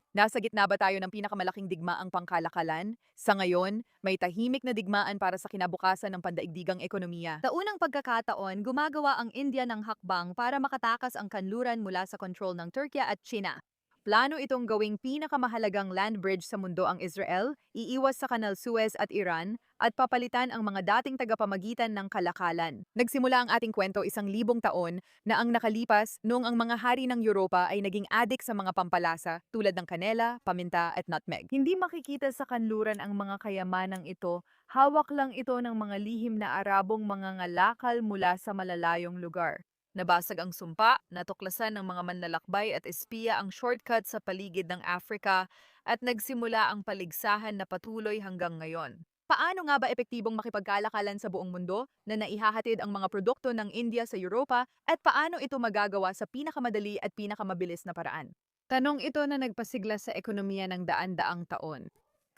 Nasa gitna ba tayo ng pinakamalaking digmaang pangkalakalan? Sa ngayon, may tahimik na digmaan para sa kinabukasan ng pandaigdigang ekonomiya. Sa unang pagkakataon, gumagawa ang India ng hakbang para makatakas ang kanluran mula sa kontrol ng Turkey at China. Plano itong gawing pinakamahalagang land bridge sa mundo ang Israel, iiwas sa Kanal Suez at Iran, at papalitan ang mga dating tagapamagitan ng kalakalan. Nagsimula ang ating kwento 1,000 taon na ang nakalipas noong ang mga hari ng Europa ay naging adik sa mga pampalasa tulad ng kanela, paminta at nutmeg. Hindi makikita sa kanluran ang mga kayamanang ito, hawak lang ito ng mga lihim na Arabong mga ngalakal mula sa malalayong lugar. Nabasag ang sumpa, natuklasan ng mga manlalakbay at espiya ang shortcut sa paligid ng Africa at nagsimula ang paligsahan na patuloy hanggang ngayon. Paano nga ba epektibong makipagkalakalan sa buong mundo na naihahatid ang mga produkto ng India sa Europa at paano ito magagawa sa pinakamadali at pinakamabilis na paraan? Tanong ito na nagpasigla sa ekonomiya ng daan-daang taon.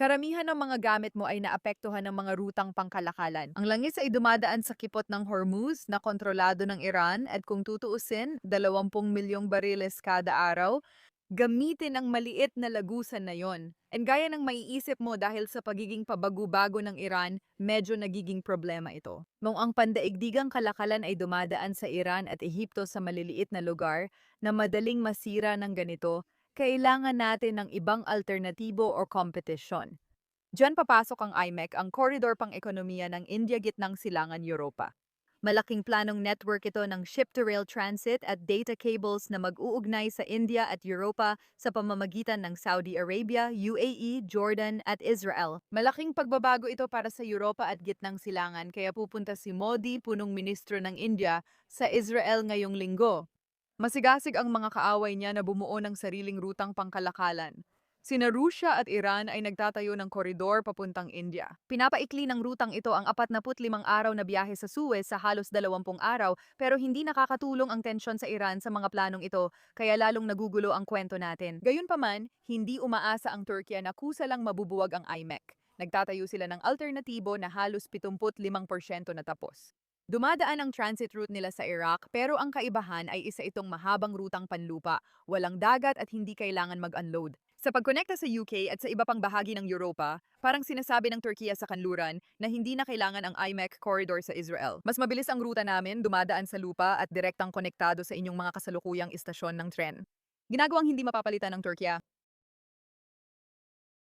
Karamihan ng mga gamit mo ay naapektuhan ng mga rutang pangkalakalan. Ang langis ay dumadaan sa kipot ng Hormuz na kontrolado ng Iran at kung tutuusin, 20 milyong bariles kada araw, gamitin ang maliit na lagusan na yon. And gaya ng maiisip mo dahil sa pagiging pabago-bago ng Iran, medyo nagiging problema ito. Nung ang pandaigdigang kalakalan ay dumadaan sa Iran at Ehipto sa maliliit na lugar na madaling masira ng ganito, kailangan natin ng ibang alternatibo o kompetisyon. Diyan papasok ang IMEC, ang koridor pang-ekonomiya ng India gitnang silangan Europa. Malaking planong network ito ng ship-to-rail transit at data cables na mag-uugnay sa India at Europa sa pamamagitan ng Saudi Arabia, UAE, Jordan at Israel. Malaking pagbabago ito para sa Europa at gitnang silangan kaya pupunta si Modi, punong ministro ng India, sa Israel ngayong linggo. Masigasig ang mga kaaway niya na bumuo ng sariling rutang pangkalakalan. Sina Rusya at Iran ay nagtatayo ng koridor papuntang India. Pinapaikli ng rutang ito ang 45 araw na biyahe sa Suez sa halos 20 araw pero hindi nakakatulong ang tensyon sa Iran sa mga planong ito kaya lalong nagugulo ang kwento natin. Gayunpaman, hindi umaasa ang Turkey na kusa lang mabubuwag ang IMEC. Nagtatayo sila ng alternatibo na halos 75% na tapos. Dumadaan ang transit route nila sa Iraq pero ang kaibahan ay isa itong mahabang rutang panlupa, walang dagat at hindi kailangan mag-unload. Sa pagkonekta sa UK at sa iba pang bahagi ng Europa, parang sinasabi ng Turkiya sa kanluran na hindi na kailangan ang IMEC corridor sa Israel. Mas mabilis ang ruta namin, dumadaan sa lupa at direktang konektado sa inyong mga kasalukuyang istasyon ng tren. Ginagawang hindi mapapalitan ng Turkiya.